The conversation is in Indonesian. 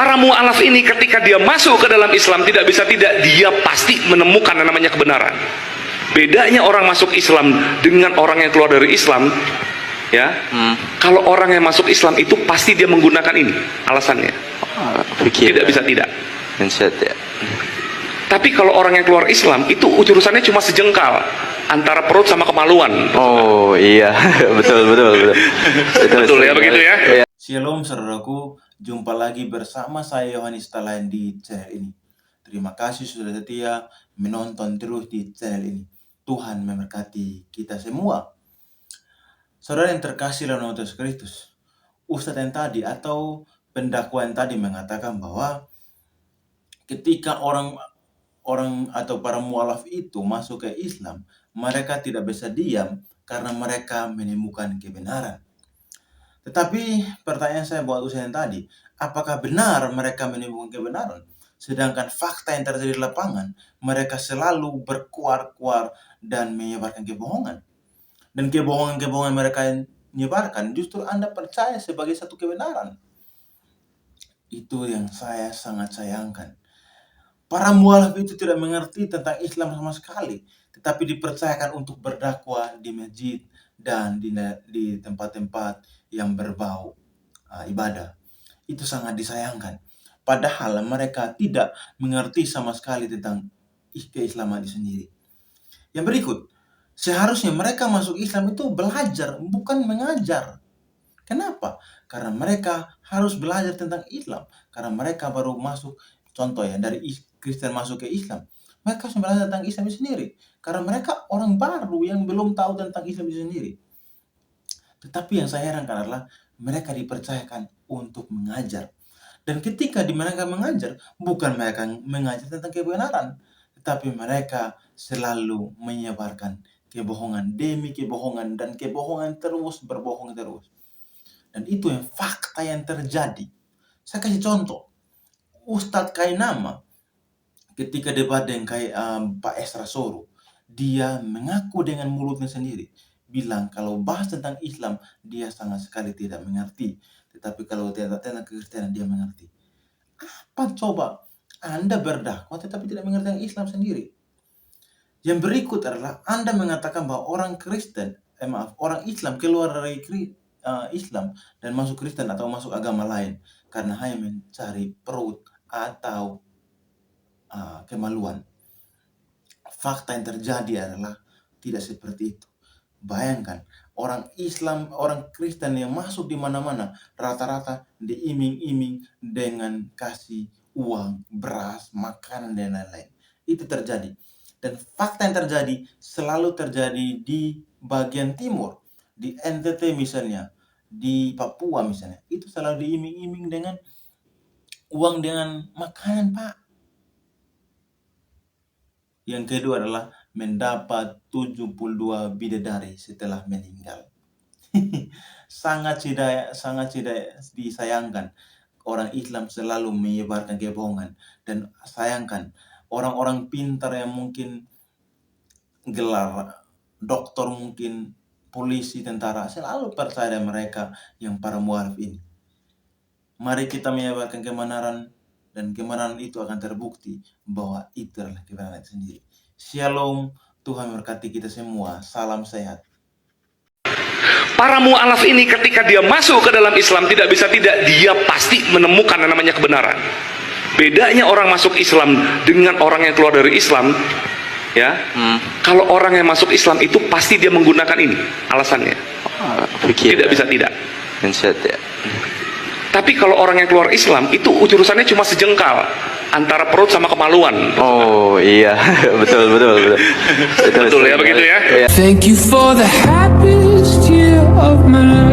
Para mu'alaf ini ketika dia masuk ke dalam Islam, tidak bisa tidak, dia pasti menemukan yang namanya kebenaran. Bedanya orang masuk Islam dengan orang yang keluar dari Islam, ya. Kalau orang yang masuk Islam itu pasti dia menggunakan ini alasannya. Tidak bisa tidak. Ya. Tapi kalau orang yang keluar Islam itu urusannya cuma sejengkal antara perut sama kemaluan. Oh iya, betul. Betul ya, begitu ya. Shalom saudaraku, jumpa lagi bersama saya Yohanes Talayan di channel ini. Terima kasih sudah setia menonton terus di channel ini. Tuhan memberkati kita semua. Saudara yang terkasih dalam nama Yesus Kristus, Ustadz yang tadi atau pendakwa yang tadi mengatakan bahwa ketika orang atau para mualaf itu masuk ke Islam, mereka tidak bisa diam karena mereka menemukan kebenaran. Tetapi pertanyaan saya buat Ustadz yang tadi, apakah benar mereka menemukan kebenaran? Sedangkan fakta yang terjadi di lapangan, mereka selalu berkuar-kuar dan menyebarkan kebohongan. Dan kebohongan-kebohongan mereka yang menyebarkan justru Anda percaya sebagai satu kebenaran. Itu yang saya sangat sayangkan. Para mualaf itu tidak mengerti tentang Islam sama sekali, tetapi dipercayakan untuk berdakwah di masjid dan di tempat-tempat yang berbau ibadah. Itu sangat disayangkan. Padahal mereka tidak mengerti sama sekali tentang keislaman itu sendiri. Yang berikut, seharusnya mereka masuk Islam itu belajar, bukan mengajar. Kenapa? Karena mereka harus belajar tentang Islam. Karena mereka baru masuk, contoh ya, dari Kristen masuk ke Islam. Mereka harus belajar tentang Islam itu sendiri. Karena mereka orang baru yang belum tahu tentang Islam itu sendiri. Tetapi yang saya herankan adalah mereka dipercayakan untuk mengajar. Dan ketika mereka mengajar, bukan mereka mengajar tentang kebenaran, tetapi mereka selalu menyebarkan kebohongan demi kebohongan, dan kebohongan terus berbohong terus. Dan itu yang fakta yang terjadi. Saya kasih contoh. Ustadz Kainama ketika debat dengan Pak Esra Soro, dia mengaku dengan mulutnya sendiri, bilang kalau bahas tentang Islam dia sangat sekali tidak mengerti, tetapi kalau tentang kekristenan dia mengerti. Apa coba Anda berdakwah tetapi tidak mengerti Islam sendiri? Yang berikut adalah Anda mengatakan bahwa orang Islam keluar dari Islam dan masuk Kristen atau masuk agama lain karena hanya mencari perut atau kemaluan. Fakta yang terjadi adalah tidak seperti itu. Bayangkan, orang Islam, orang Kristen yang masuk di mana-mana, rata-rata diiming-iming dengan kasih uang, beras, makanan, dan lain-lain. Itu terjadi. Dan fakta yang terjadi selalu terjadi di bagian timur, di NTT misalnya, di Papua misalnya. Itu selalu diiming-iming dengan uang, dengan makanan, Pak. Yang kedua adalah mendapat 72 bidadari setelah meninggal. sangat tidak disayangkan. Orang Islam selalu menyebarkan kebohongan. Dan sayangkan, orang-orang pintar yang mungkin gelar doktor, mungkin polisi, tentara, selalu percaya mereka yang para mualaf ini. Mari kita menyebarkan kebenaran, dan kebenaran itu akan terbukti bahwa itu adalah kebenaran sendiri. Shalom, Tuhan memberkati kita semua. Salam sehat. Para mu'alaf ini ketika dia masuk ke dalam Islam, tidak bisa tidak, dia pasti menemukan yang namanya kebenaran. Bedanya orang masuk Islam dengan orang yang keluar dari Islam, ya. Kalau orang yang masuk Islam itu pasti dia menggunakan ini alasannya. Tidak bisa tidak. Ya. Tapi kalau orang yang keluar Islam itu urusannya cuma sejengkal antara perut sama kemaluan. Oh iya, betul. Betul ya, begitu ya. Thank you for the happiest year of my life.